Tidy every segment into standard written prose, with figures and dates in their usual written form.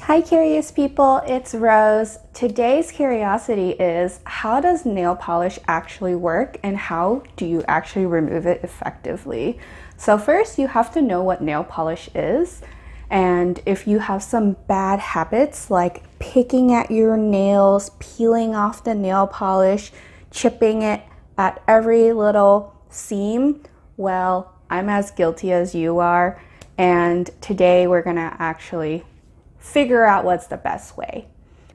Hi, curious people, it's Rose. Today's curiosity is, how does nail polish actually work and how do you actually remove it effectively? So, first, you have to know what nail polish is. And if you have some bad habits like picking at your nails, peeling off the nail polish, chipping it at every little seam, well, I'm as guilty as you are. And today we're gonna actually figure out what's the best way.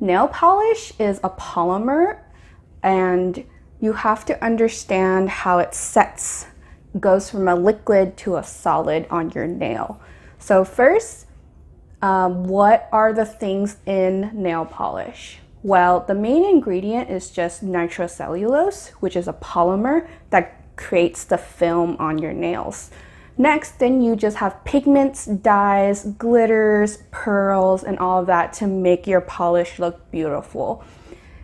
Nail polish is a polymer, and you have to understand how it sets, goes from a liquid to a solid on your nail. So first, what are the things in nail polish? Well, the main ingredient is just nitrocellulose, which is a polymer that creates the film on your nails. Next, then you just have pigments, dyes, glitters, pearls, and all of that to make your polish look beautiful.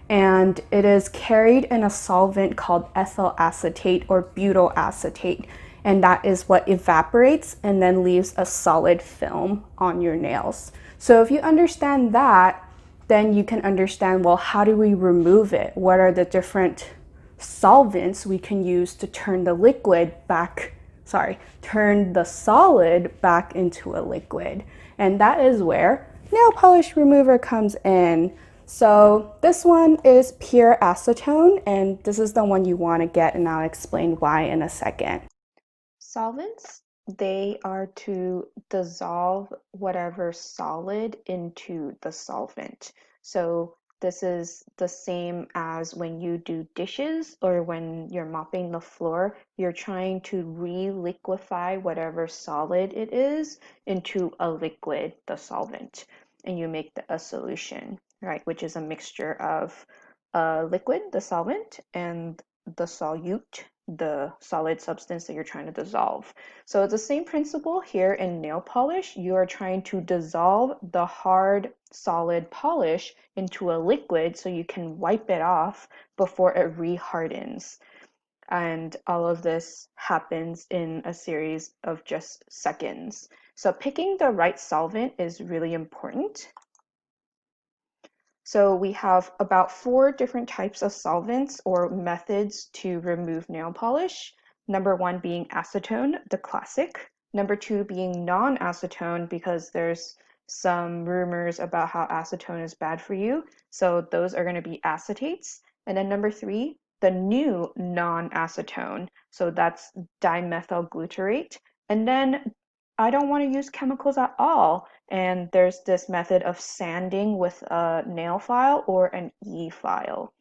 And it is carried in a solvent called ethyl acetate or butyl acetate. And that is what evaporates and then leaves a solid film on your nails. So if you understand that, then you can understand, well, how do we remove it? What are the different solvents we can use to turn the turn the solid back into a liquid? And that is where nail polish remover comes in. So this one is pure acetone, and this is the one you want to get, and I'll explain why in a second. Solvents, they are to dissolve whatever solid into the solvent. So this is the same as when you do dishes or when you're mopping the floor, you're trying to re-liquify whatever solid it is into a liquid, the solvent, and you make a solution, right, which is a mixture of a liquid, the solvent, and the solute, the solid substance that you're trying to dissolve. So it's the same principle here in nail polish. You are trying to dissolve the hard solid polish into a liquid so you can wipe it off before it re-hardens. And all of this happens in a series of just seconds. So picking the right solvent is really important. So we have about 4 different types of solvents or methods to remove nail polish. Number 1 being acetone, the classic. Number 2 being non-acetone, because there's some rumors about how acetone is bad for you. So those are going to be acetates. And then number 3, the new non-acetone. So that's dimethyl glutarate. And then I don't want to use chemicals at all. And there's this method of sanding with a nail file or an e-file.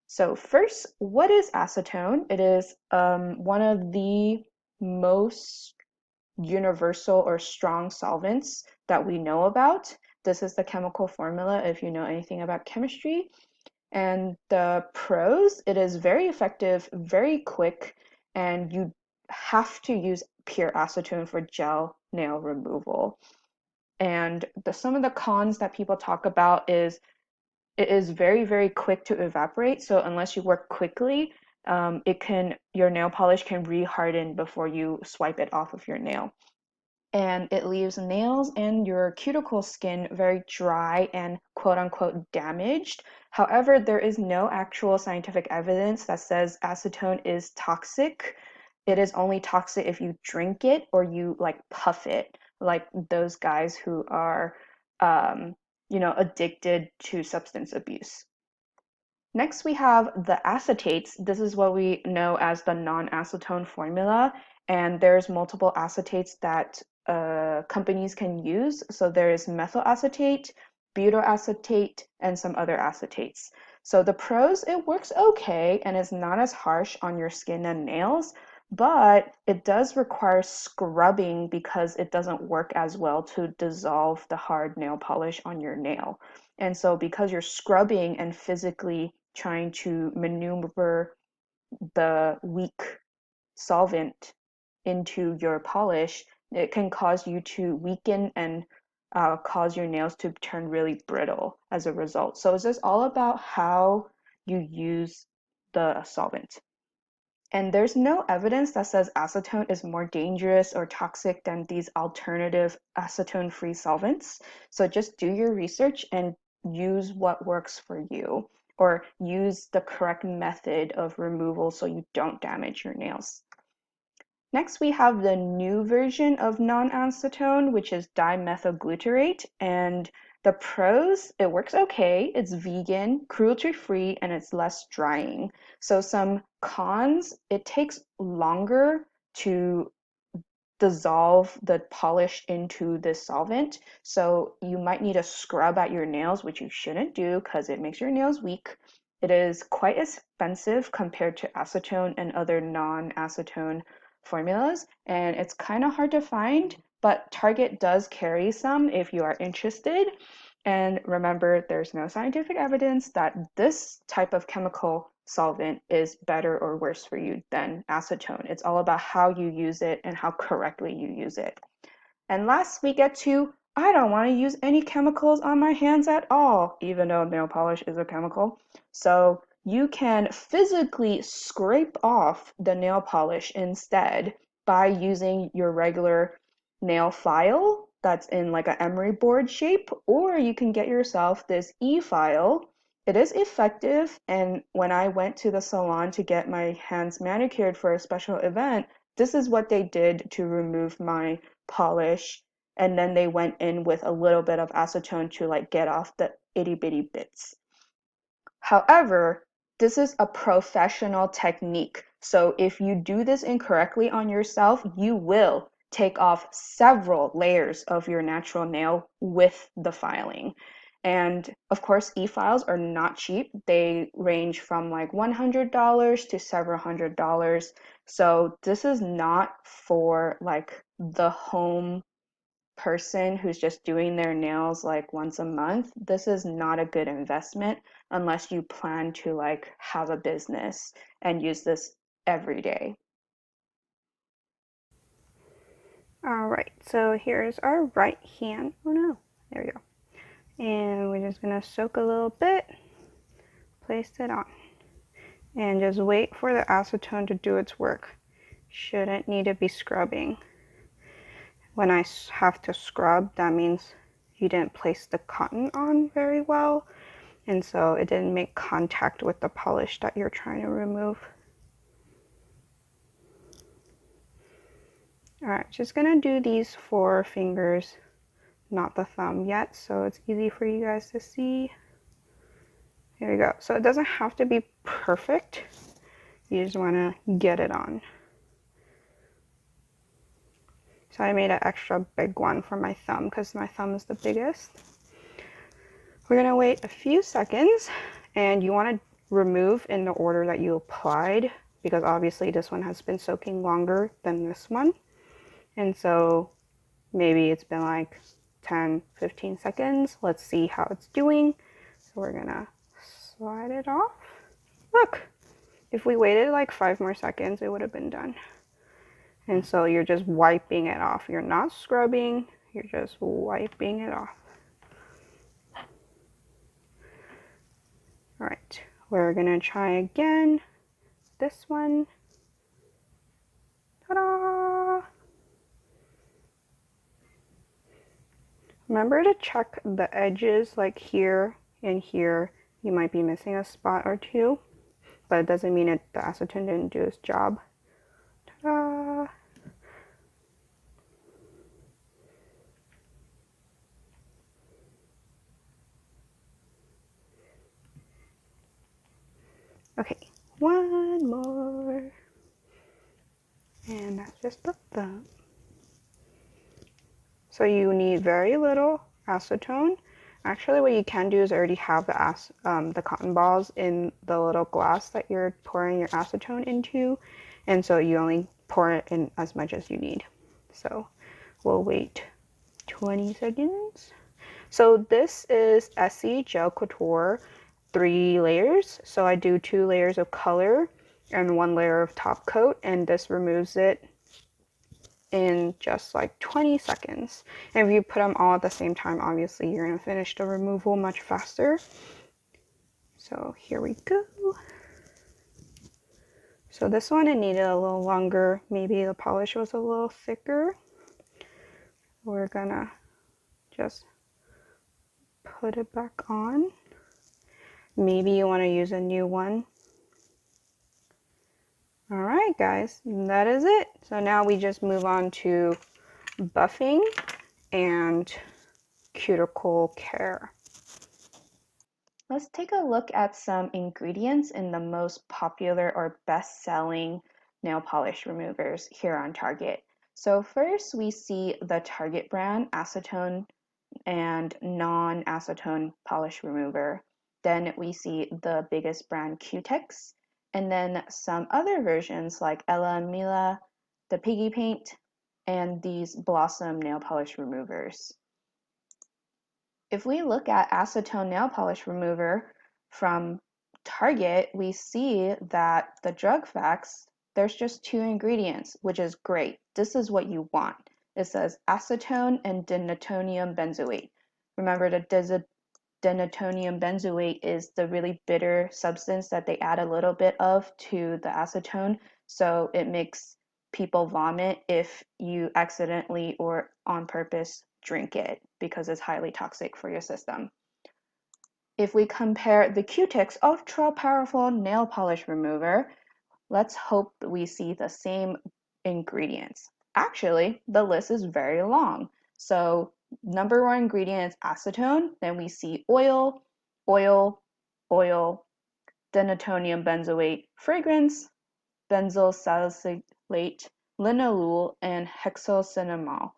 So first, what is acetone? It is one of the most universal or strong solvents that we know about. This is the chemical formula if you know anything about chemistry. And the pros, it is very effective, very quick, and you have to use pure acetone for gel nail removal. And some of the cons that people talk about is it is very, very quick to evaporate. So unless you work quickly, your nail polish can re-harden before you swipe it off of your nail. And it leaves nails and your cuticle skin very dry and quote unquote damaged. However, there is no actual scientific evidence that says acetone is toxic. It is only toxic if you drink it or you like puff it, like those guys who are, addicted to substance abuse. Next, we have the acetates. This is what we know as the non-acetone formula, and there's multiple acetates that companies can use. So there is methyl acetate, butyl acetate, and some other acetates. So the pros, it works okay and is not as harsh on your skin and nails, but it does require scrubbing because it doesn't work as well to dissolve the hard nail polish on your nail. And so because you're scrubbing and physically trying to maneuver the weak solvent into your polish, it can cause you to weaken and cause your nails to turn really brittle as a result. So it's just all about how you use the solvent. And there's no evidence that says acetone is more dangerous or toxic than these alternative acetone-free solvents. So just do your research and use what works for you, or use the correct method of removal so you don't damage your nails. Next, we have the new version of non-acetone, which is dimethylglutarate. And the pros, it works okay. It's vegan, cruelty-free, and it's less drying. So some cons, it takes longer to dissolve the polish into this solvent. So you might need to scrub at your nails, which you shouldn't do because it makes your nails weak. It is quite expensive compared to acetone and other non-acetone formulas, and it's kind of hard to find, but Target does carry some if you are interested. And remember, there's no scientific evidence that this type of chemical solvent is better or worse for you than acetone. It's all about how you use it and how correctly you use it. And last, we get to I don't want to use any chemicals on my hands at all, even though nail polish is a chemical. So you can physically scrape off the nail polish instead by using your regular nail file that's in like an emery board shape, or you can get yourself this e-file. It is effective, and when I went to the salon to get my hands manicured for a special event, this is what they did to remove my polish, and then they went in with a little bit of acetone to like get off the itty bitty bits. However, this is a professional technique. So if you do this incorrectly on yourself, you will take off several layers of your natural nail with the filing. And of course, e-files are not cheap. They range from like $100 to several $100s. So this is not for like the home person who's just doing their nails like once a month. This is not a good investment unless you plan to like have a business and use this every day. All right, so here's our right hand. Oh no, there we go. And we're just gonna soak a little bit, place it on, and just wait for the acetone to do its work. Shouldn't need to be scrubbing. When I have to scrub, that means you didn't place the cotton on very well, and so it didn't make contact with the polish that you're trying to remove. All right, just gonna do these 4 fingers, not the thumb yet, so it's easy for you guys to see. Here we go. So it doesn't have to be perfect. You just want to get it on. So I made an extra big one for my thumb because my thumb is the biggest. We're going to wait a few seconds, and you want to remove in the order that you applied, because obviously this one has been soaking longer than this one. And so maybe it's been like 10-15 seconds. Let's see how it's doing. So we're going to slide it off. Look, if we waited like 5 more seconds, it would have been done. And so you're just wiping it off. You're not scrubbing, you're just wiping it off. All right, we're gonna try again. This one. Ta-da! Remember to check the edges, like here and here. You might be missing a spot or two, but it doesn't mean the acetone didn't do its job. Ta-da! Okay, one more. And that's just the thumb. So you need very little acetone. Actually, what you can do is already have the cotton balls in the little glass that you're pouring your acetone into. And so you only pour it in as much as you need. So we'll wait 20 seconds. So this is Essie Gel Couture 3 layers. So I do 2 layers of color and 1 layer of top coat, and this removes it in just like 20 seconds. And if you put them all at the same time, obviously you're going to finish the removal much faster. So here we go. So this one, it needed a little longer. Maybe the polish was a little thicker. We're gonna just put it back on. Maybe you want to use a new one. All right, guys, that is it. So now we just move on to buffing and cuticle care. Let's take a look at some ingredients in the most popular or best-selling nail polish removers here on Target. So first we see the Target brand Acetone and non-acetone polish remover. Then we see the biggest brand Q-Tex, and then some other versions like Ella Mila, the Piggy Paint, and these Blossom nail polish removers. If we look at acetone nail polish remover from Target, we see that the drug facts, there's just two ingredients, which is great. This is what you want. It says acetone and denatonium benzoate. Remember, the denatonium benzoate is the really bitter substance that they add a little bit of to the acetone, so it makes people vomit if you accidentally or on purpose drink it because it's highly toxic for your system. If we compare the Q-Tex ultra powerful nail polish remover, let's hope we see the same ingredients. Actually, the list is very long. So number one ingredient is acetone, then we see oil, oil, oil, denatonium benzoate, fragrance, benzyl salicylate, linalool, and hexocinamol.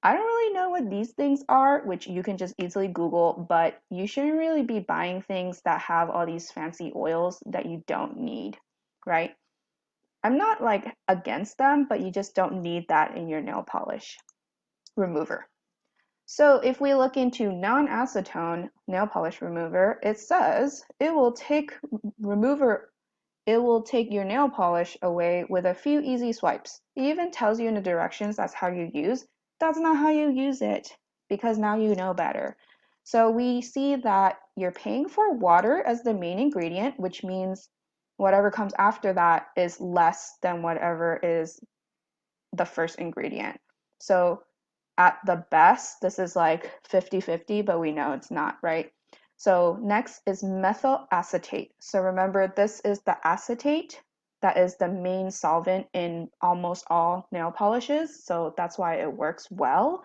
I don't really know what these things are, which you can just easily Google, but you shouldn't really be buying things that have all these fancy oils that you don't need, right? I'm not like against them, but you just don't need that in your nail polish remover. So if we look into non-acetone nail polish remover, it says it will take your nail polish away with a few easy swipes. It even tells you in the directions that's how you use. That's not how you use it, because now you know better. So we see that you're paying for water as the main ingredient, which means whatever comes after that is less than whatever is the first ingredient. So at the best, this is like 50-50, but we know it's not, right? So next is methyl acetate. So remember, this is the acetate that is the main solvent in almost all nail polishes. So that's why it works well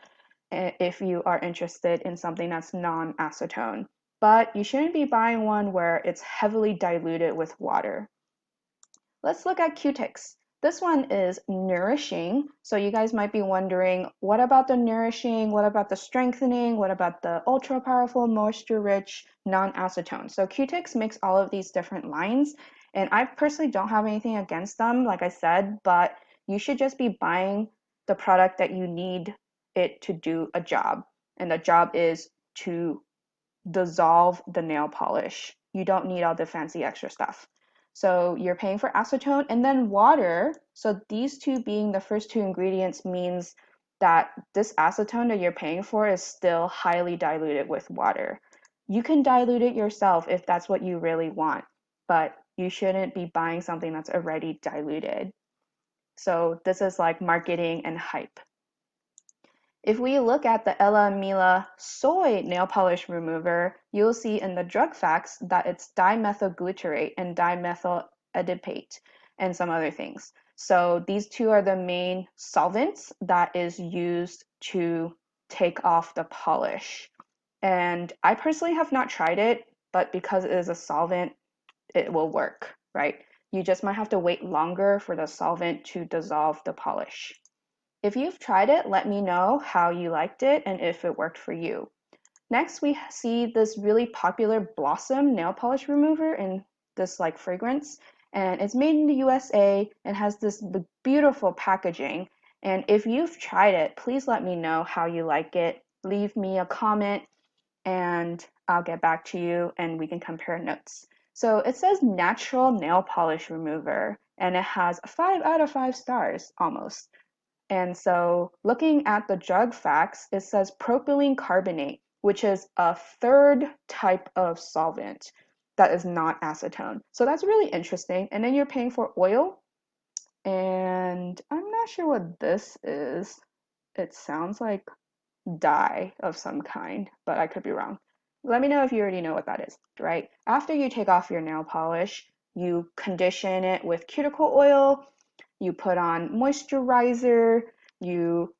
if you are interested in something that's non-acetone. But you shouldn't be buying one where it's heavily diluted with water. Let's look at Q-Tex. This one is nourishing. So you guys might be wondering, what about the nourishing? What about the strengthening? What about the ultra powerful, moisture rich, non-acetone? So Q-Tex makes all of these different lines. And I personally don't have anything against them, like I said, but you should just be buying the product that you need it to do a job. And the job is to dissolve the nail polish. You don't need all the fancy extra stuff. So you're paying for acetone and then water. So these two being the first two ingredients means that this acetone that you're paying for is still highly diluted with water. You can dilute it yourself if that's what you really want, but you shouldn't be buying something that's already diluted. So this is like marketing and hype. If we look at the Ella Mila soy nail polish remover, you'll see in the drug facts that it's dimethylglycerate and dimethyl adipate and some other things. So these two are the main solvents that is used to take off the polish. And I personally have not tried it, but because it is a solvent, it will work, right? You just might have to wait longer for the solvent to dissolve the polish. If you've tried it, let me know how you liked it and if it worked for you. Next, we see this really popular Blossom nail polish remover in this like fragrance, and it's made in the USA and has this beautiful packaging. And if you've tried it, please let me know how you like it. Leave me a comment and I'll get back to you and we can compare notes. So it says natural nail polish remover and it has 5 out of 5 stars almost. And so looking at the drug facts, it says propylene carbonate, which is a third type of solvent. that is not acetone. So that's really interesting. And then you're paying for oil, and I'm not sure what this is. It sounds like dye of some kind, but I could be wrong. Let me know if you already know what that is, right? After you take off your nail polish, you condition it with cuticle oil, you put on moisturizer, you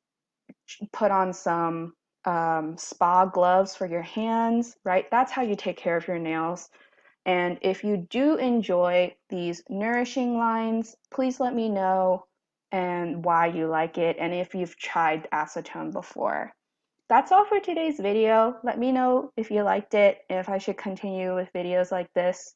put on some spa gloves for your hands, right? That's how you take care of your nails. And if you do enjoy these nourishing lines, please let me know and why you like it and if you've tried acetone before. That's all for today's video. Let me know if you liked it and if I should continue with videos like this.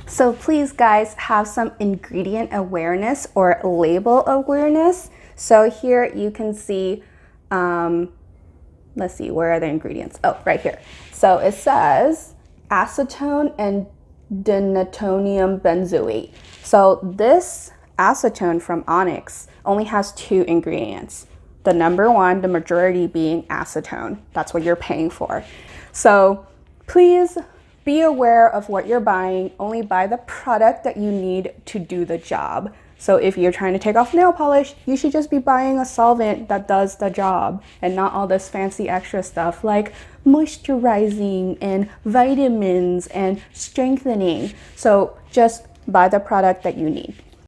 So please guys, have some ingredient awareness or label awareness. So here you can see, let's see, where are the ingredients? Oh, right here. So it says acetone and denatonium benzoate. So this acetone from Onyx only has 2 ingredients. The number one, the majority being acetone. That's what you're paying for. So please be aware of what you're buying. Only buy the product that you need to do the job. So if you're trying to take off nail polish, you should just be buying a solvent that does the job and not all this fancy extra stuff like moisturizing and vitamins and strengthening. So just buy the product that you need.